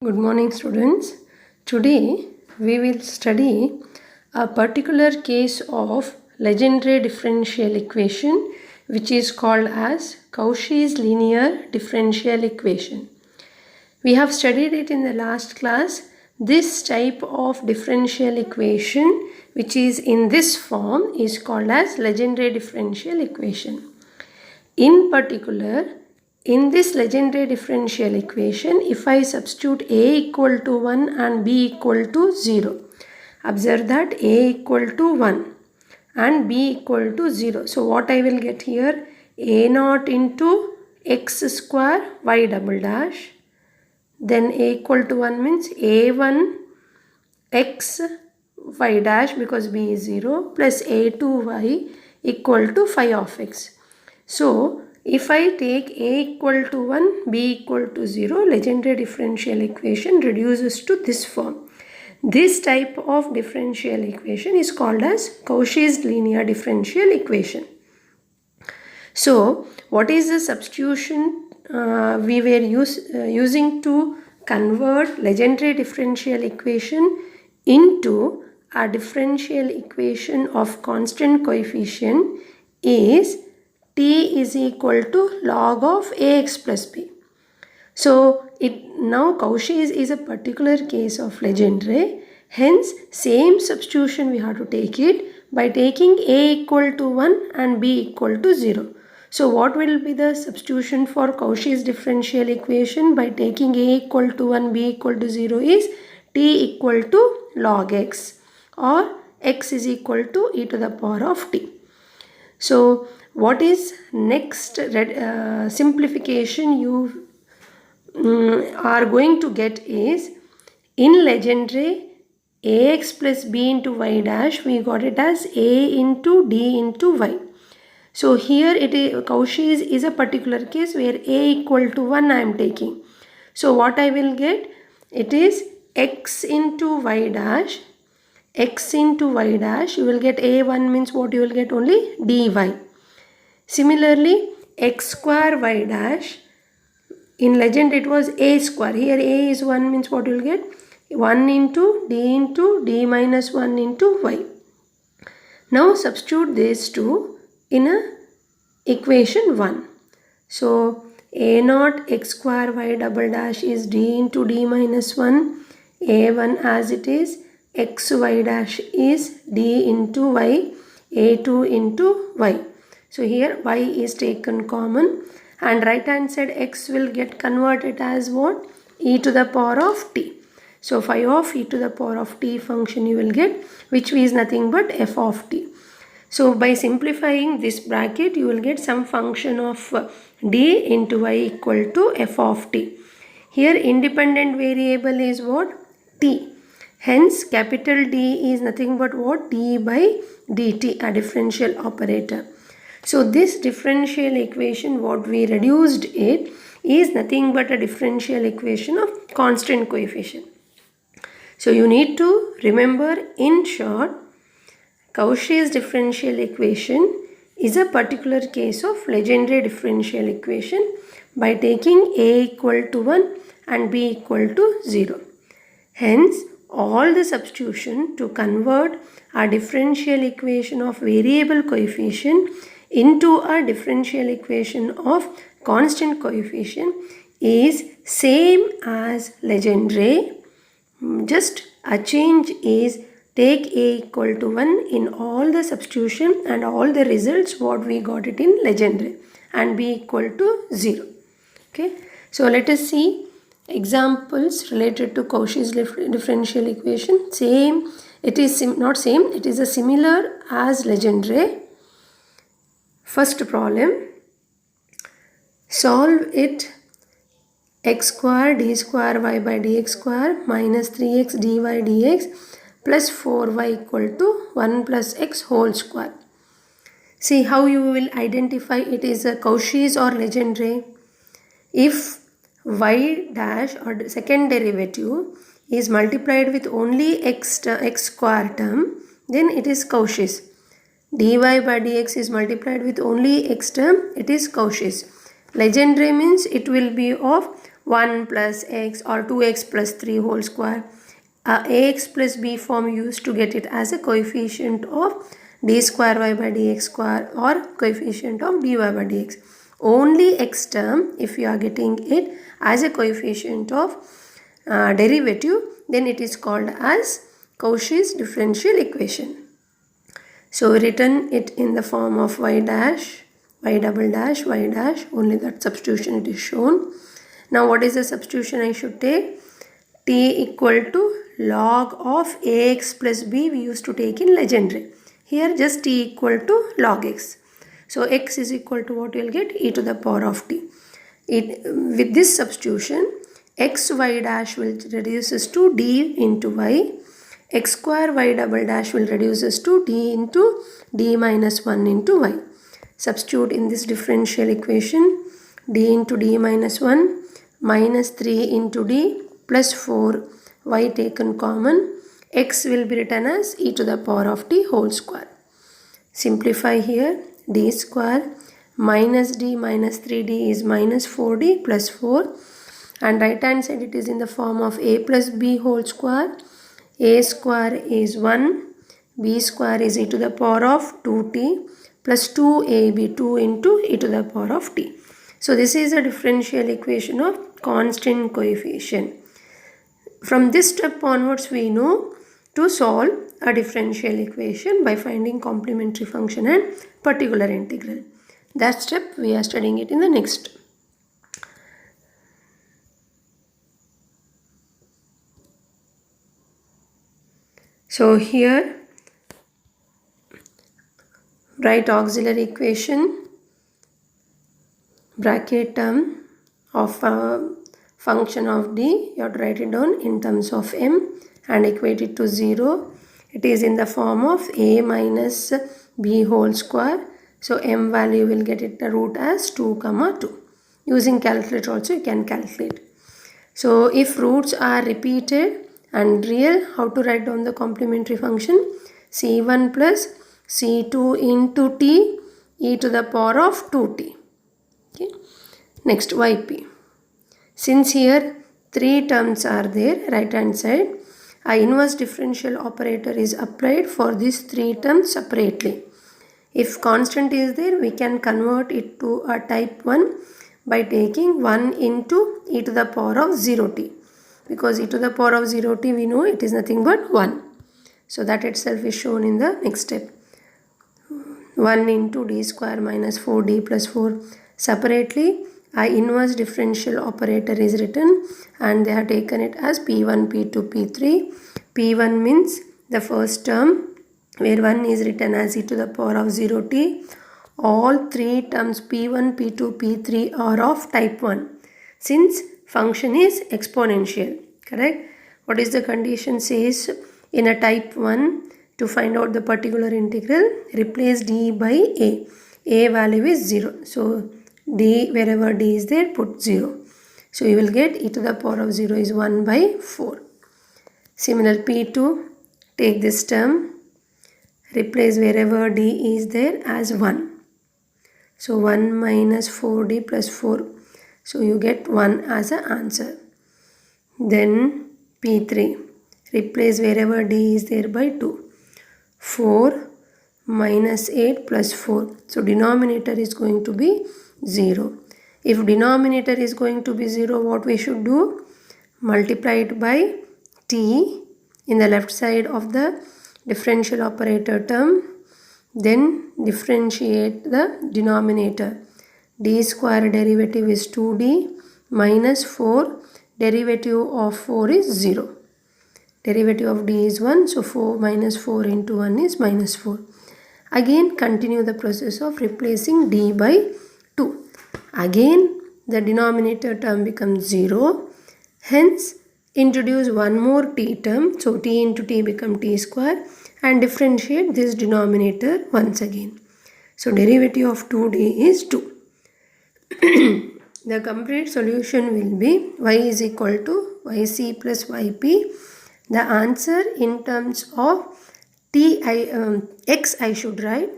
Good morning, students. Today we will study a particular case of Legendre differential equation, which is called as Cauchy's linear differential equation. We have studied it in the last class. This type of differential equation, which is in this form, is called as Legendre differential equation. In particular, in this Legendre differential equation, if I substitute a equal to 1 and b equal to 0, observe that a equal to 1 and b equal to 0. So what I will get here? A naught into x square y double dash. Then a equal to 1 means a1 x y dash because b is 0 plus a2y equal to phi of x. So, if I take a equal to 1, b equal to 0, Legendre differential equation reduces to this form. This type of differential equation is called as Cauchy's linear differential equation. So, what is the substitution we were using to convert Legendre differential equation into a differential equation of constant coefficient is t is equal to log of ax plus b. So now Cauchy's is a particular case of Legendre. Hence same substitution we have to take it by taking a equal to 1 and b equal to 0. So what will be the substitution for Cauchy's differential equation by taking a equal to 1, b equal to 0 is t equal to log x or x is equal to e to the power of t. So what is next simplification you are going to get is in Legendre ax plus b into y dash we got it as a into d into y. So here Cauchy's is a particular case where a equal to 1 I am taking. So what I will get? It is x into y dash. X into y dash, you will get a1 means what you will get? Only dy. Similarly, x square y dash, in Legendre it was a square. Here a is 1 means what you will get? 1 into d minus 1 into y. Now substitute these two in a equation 1. So a naught x square y double dash is d into d minus 1. a1 as it is. xy dash is d into y, a2 into y. So here y is taken common and right hand side x will get converted as what? E to the power of t. So phi of e to the power of t function you will get, which is nothing but f of t. So by simplifying this bracket you will get some function of d into y equal to f of t. Here independent variable is what? T. Hence capital D is nothing but what? D by dt, a differential operator. So this differential equation what we reduced it is nothing but a differential equation of constant coefficient. So you need to remember in short, Cauchy's differential equation is a particular case of Legendre differential equation by taking a equal to 1 and b equal to 0. Hence all the substitution to convert a differential equation of variable coefficient into a differential equation of constant coefficient is same as Legendre. Just a change is take a equal to 1 in all the substitution and all the results what we got it in Legendre and b equal to 0. Okay. So let us see examples related to Cauchy's differential equation. Same, it is not same, it is a similar as Legendre. First problem, solve it. X square d square y by dx square minus 3x dy dx plus 4y equal to 1 plus x whole square. See how you will identify it is a Cauchy's or Legendre. If y dash or the second derivative is multiplied with only x square term, then it is Cauchy's. dy by dx is multiplied with only x term, it is Cauchy's. Legendre means it will be of 1 plus x or 2x plus 3 whole square. Ax plus b form used to get it as a coefficient of d square y by dx square or coefficient of dy by dx. Only x term, if you are getting it as a coefficient of derivative, then it is called as Cauchy's differential equation. So written it in the form of y dash, y double dash, y dash, only that substitution it is shown. Now what is the substitution I should take? T equal to log of ax plus b we used to take in Legendre. Here just t equal to log x. So x is equal to what you will get? E to the power of t. With this substitution, x y dash will reduces to d into y. X square y double dash will reduces to d into d minus 1 into y. Substitute in this differential equation, d into d minus 1 minus 3 into d plus 4, y taken common, x will be written as e to the power of t whole square. Simplify here, d square minus d minus 3d is minus 4d plus 4, and right hand side it is in the form of a plus b whole square. A square is 1, b square is e to the power of 2t plus 2ab, 2 into e to the power of t. So this is a differential equation of constant coefficient. From this step onwards we know to solve a differential equation by finding complementary function and particular integral. That step we are studying it in the next. So here write auxiliary equation, bracket term of a function of d, you have to write it down in terms of m and equate it to 0. It is in the form of a minus b whole square. So m value will get it the root as 2 comma 2. Using calculator also you can calculate. So if roots are repeated and real, how to write down the complementary function? c1 plus c2 into t e to the power of 2t. Okay. Next yp. Since here 3 terms are there, right hand side, a inverse differential operator is applied for these 3 terms separately. If constant is there, we can convert it to a type 1 by taking 1 into e to the power of 0t. Because e to the power of 0t we know it is nothing but 1. So that itself is shown in the next step. 1 into d square minus 4d plus 4. Separately, a inverse differential operator is written and they have taken it as p1, p2, p3. p1 means the first term where 1 is written as e to the power of 0t. All 3 terms p1, p2, p3 are of type 1 since function is exponential. Correct? What is the condition says in a type 1 to find out the particular integral? Replace d by a. A value is 0. So d, wherever d is there, put 0. So you will get e to the power of 0 is 1 by 4. Similar p2, take this term, replace wherever d is there as 1. So 1 minus 4d plus 4. So you get 1 as an answer. Then p3, replace wherever d is there by 2. 4 minus 8 plus 4. So denominator is going to be 0. If denominator is going to be 0, what we should do? Multiply it by t in the left side of the differential operator term. Then differentiate the denominator. D square derivative is 2d minus 4. Derivative of 4 is 0. Derivative of d is 1. So 4 minus 4 into 1 is minus 4. Again continue the process of replacing d by 2. Again the denominator term becomes 0. Hence introduce one more t term. So t into t become t square and differentiate this denominator once again. So derivative of 2d is 2. The complete solution will be y is equal to yc plus yp. The answer in terms of x I should write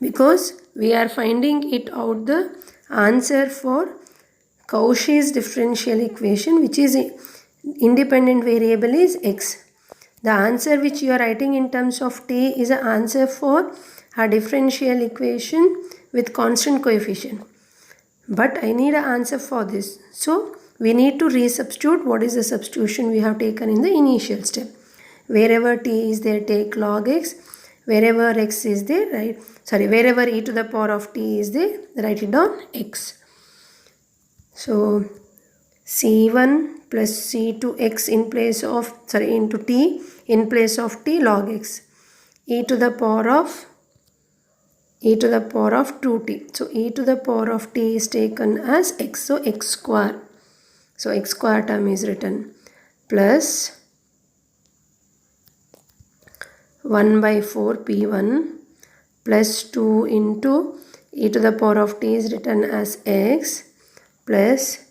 because we are finding it out the answer for Cauchy's differential equation, which is independent variable, is x. The answer which you are writing in terms of t is an answer for a differential equation with constant coefficient. But I need an answer for this. So we need to resubstitute. What is the substitution we have taken in the initial step? Wherever t is there, take log x. Wherever x is there, wherever e to the power of t is there, write it down x. So c1 plus c2x in place of, into t in place of t log x. e to the power of 2t. So e to the power of t is taken as x. So x square. So x square term is written plus 1 by 4 p1 plus 2 into e to the power of t is written as x plus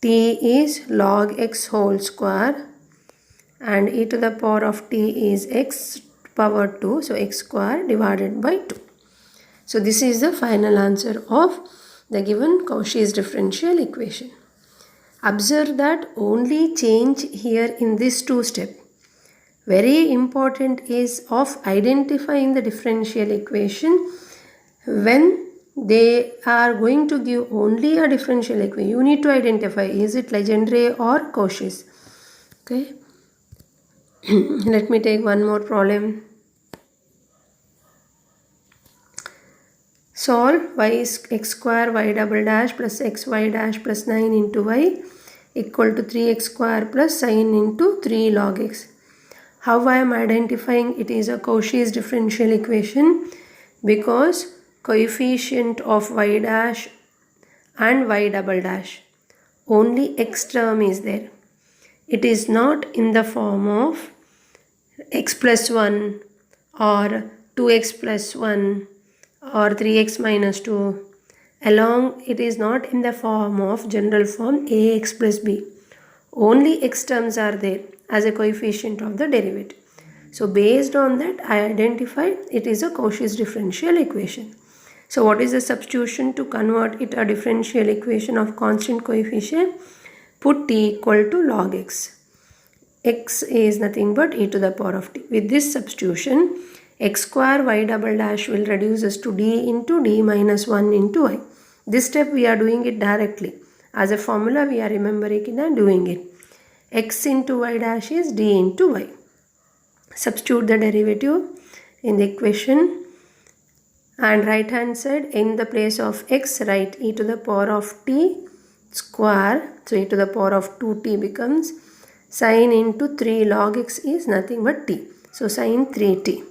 t is log x whole square and e to the power of t is x power 2. So x square divided by 2. So this is the final answer of the given Cauchy's differential equation. Observe that only change here in this two step. Very important is of identifying the differential equation when they are going to give only a differential equation. You need to identify, is it Legendre or Cauchy's? Okay. Let me take one more problem. Solve y is x square y double dash plus xy dash plus 9 into y equal to 3x square plus sin into 3 log x. How I am identifying it is a Cauchy's differential equation? Because coefficient of y dash and y double dash, only x term is there. It is not in the form of x plus 1 or 2x plus 1 or 3x minus 2. Along, it is not in the form of general form ax plus b. Only x terms are there as a coefficient of the derivative. So based on that, I identified it is a Cauchy's differential equation. So what is the substitution to convert it a differential equation of constant coefficient? Put t equal to log x. X is nothing but e to the power of t. With this substitution, x square y double dash will reduce us to d into d minus 1 into y. This step we are doing it directly. As a formula we are remembering it and doing it. X into y dash is d into y. Substitute the derivative in the equation and right hand side in the place of x write e to the power of t square. So e to the power of 2t becomes sin into 3 log x is nothing but t. So sin 3t.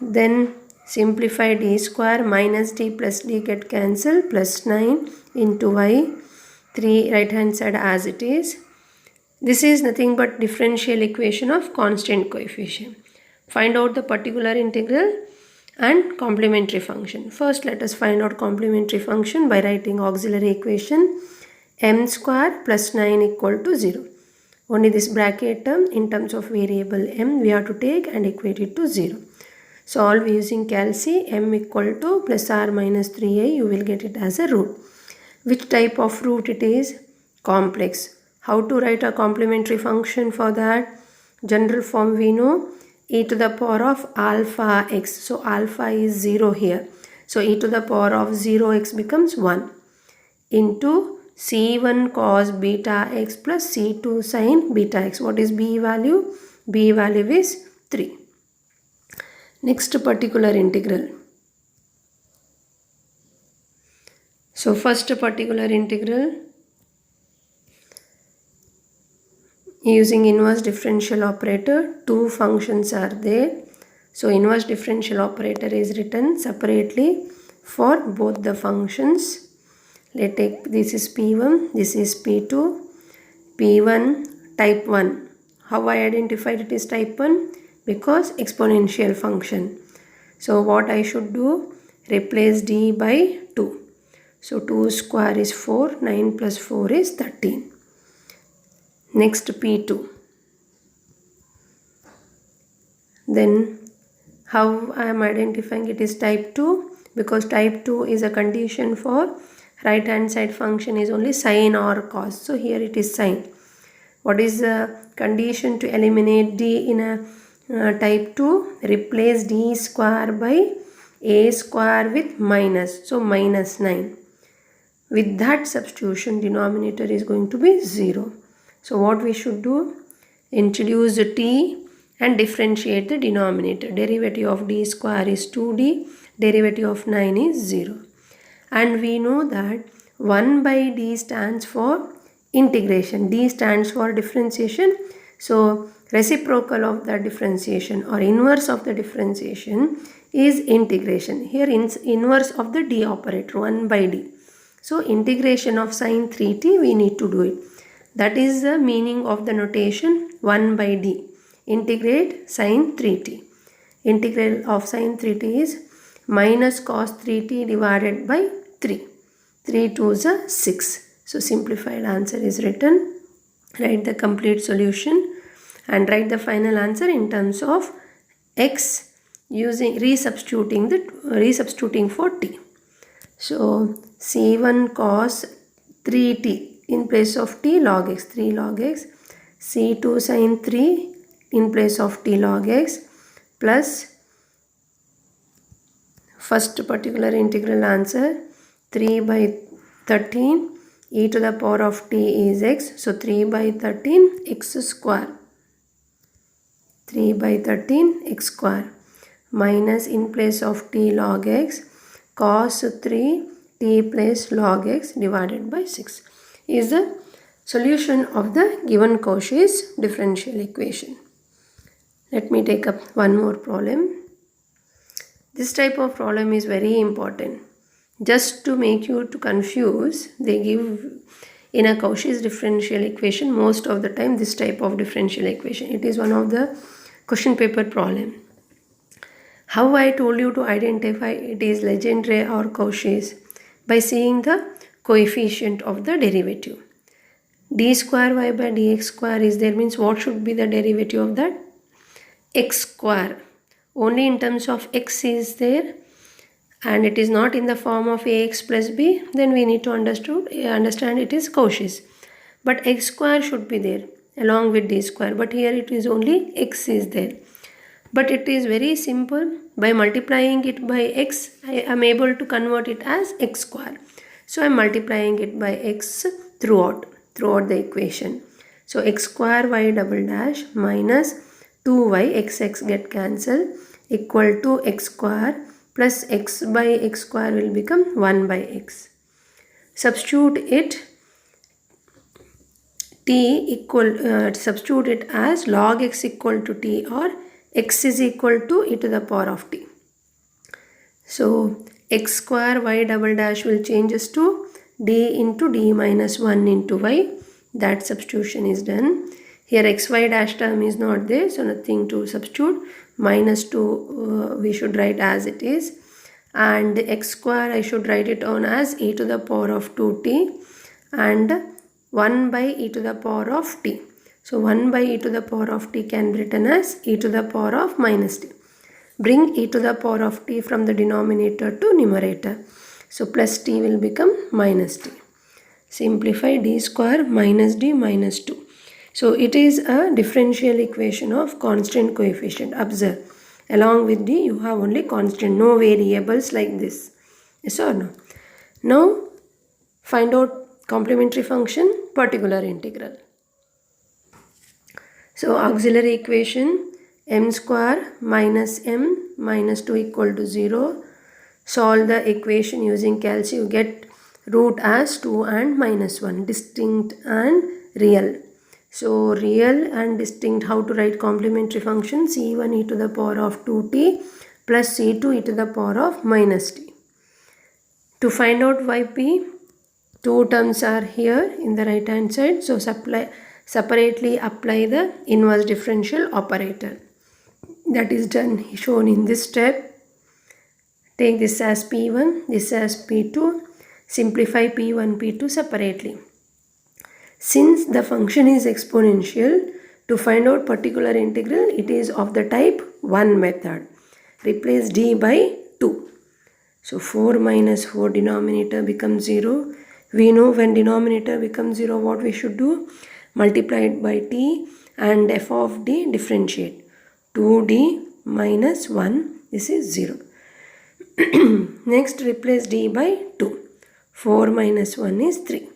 Then simplify d square minus d plus d get cancelled plus 9 into y. 3 right hand side as it is. This is nothing but differential equation of constant coefficient. Find out the particular integral and complementary function. First let us find out complementary function by writing auxiliary equation m square plus 9 equal to 0. Only this bracket term in terms of variable m we have to take and equate it to 0. Solve using calci m equal to plus r minus 3a, you will get it as a root. Which type of root it is? Complex. How to write a complementary function for that? General form we know, e to the power of alpha x. So alpha is 0 here. So e to the power of 0x becomes 1 into c1 cos beta x plus c2 sin beta x. What is b value? B value is 3. Next particular integral. So first particular integral using inverse differential operator, two functions are there. So inverse differential operator is written separately for both the functions. Let's take this is p1, this is p2. p1 type 1. How I identified it is type 1? Because exponential function. So what I should do? Replace d by 2. So 2 square is 4, 9 plus 4 is 13. Next p2. Then how I am identifying it is type 2? Because type 2 is a condition for right hand side function is only sine or cos. So here it is sine. What is the condition to eliminate d in a type 2? Replace d square by a square with minus. So minus 9. With that substitution, denominator is going to be 0. So what we should do? Introduce t and differentiate the denominator. Derivative of d square is 2d. Derivative of 9 is 0. And we know that 1 by d stands for integration. D stands for differentiation. So reciprocal of the differentiation or inverse of the differentiation is integration. Here inverse of the d operator, 1 by d. So integration of sine 3t, we need to do it. That is the meaning of the notation 1 by d. Integrate sine 3t. Integral of sine 3t is minus cos 3t divided by 3. 3 2s are 6. So simplified answer is written. Write the complete solution and write the final answer in terms of x using resubstituting for t. So c1 cos 3t in place of t log x, 3 log x, c2 sin 3 in place of t log x plus first particular integral answer 3 by 13 e to the power of t is x. So 3 by 13 x square. 3 by 13 x square minus in place of t log x cos 3 t plus log x divided by 6 is the solution of the given Cauchy's differential equation. Let me take up one more problem. This type of problem is very important. Just to make you to confuse, they give in a Cauchy's differential equation most of the time this type of differential equation. It is one of the question paper problem. How I told you to identify it is Legendre or Cauchy's? By seeing the coefficient of the derivative. D square y by dx square is there, means what should be the derivative of that? X square. Only in terms of x is there and it is not in the form of ax plus b, then we need to understand it is Cauchy's. But x square should be there along with d square, but here it is only x is there. But it is very simple. By multiplying it by x, I am able to convert it as x square. So I am multiplying it by x throughout the equation. So x square y double dash minus 2y xx get cancelled equal to x square plus x by x square will become 1 by x. Substitute it substitute it as log x equal to t or x is equal to e to the power of t. So x square y double dash will changes to d into d minus 1 into y. That substitution is done. Here xy dash term is not there, so nothing to substitute. Minus 2 we should write as it is. And x square I should write it on as e to the power of 2t and 1 by e to the power of t. So 1 by e to the power of t can be written as e to the power of minus t. Bring e to the power of t from the denominator to numerator. So plus t will become minus t. Simplify d square minus d minus 2. So it is a differential equation of constant coefficient. Observe, along with d you have only constant, no variables like this. Yes or no? Now find out complementary function, particular integral. So auxiliary equation m square minus m minus 2 equal to 0. Solve the equation using calc. You get root as 2 and minus 1, distinct and real. So real and distinct, how to write complementary function? C1 e to the power of 2t plus C2 e to the power of minus t. To find out yp, two terms are here in the right hand side. So separately apply the inverse differential operator. That is done, shown in this step. Take this as P1, this as P2. Simplify P1, P2 separately. Since the function is exponential, to find out particular integral, it is of the type 1 method. Replace d by 2. So 4 minus 4 denominator becomes 0. We know when denominator becomes 0 what we should do? Multiply it by t and f of d differentiate. 2d minus 1, this is 0. Next replace d by 2. 4 minus 1 is 3.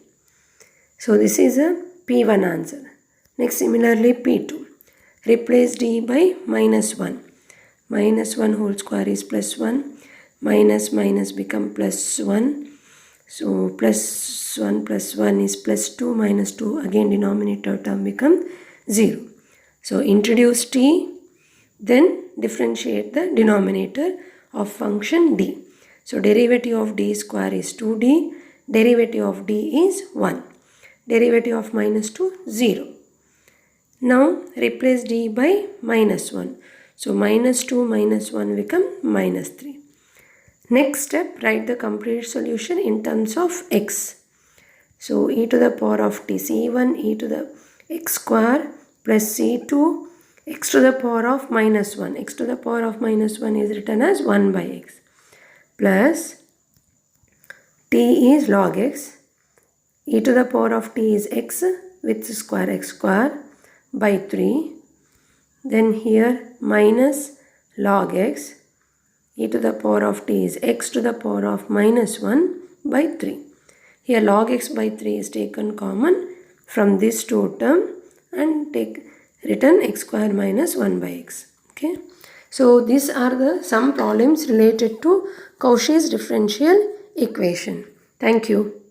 So this is a P1 answer. Next similarly P2. Replace d by minus 1. Minus 1 whole square is plus 1. Minus minus become plus 1. So plus 1 is plus 2 minus 2. Again denominator term become 0. So introduce t. Then differentiate the denominator of function d. So derivative of d square is 2d. Derivative of d is 1. Derivative of minus 2, 0. Now replace d by minus 1. So minus 2 minus 1 become minus 3. Next step, write the complete solution in terms of x. So e to the power of t, c1 e to the x square plus c2 x to the power of minus 1. X to the power of minus 1 is written as 1 by x plus t is log x. E to the power of t is x with square x square by 3. Then here minus log x. E to the power of t is x to the power of minus 1 by 3. Here log x by 3 is taken common from this two term and written x square minus 1 by x. Okay. So these are some problems related to Cauchy's differential equation. Thank you.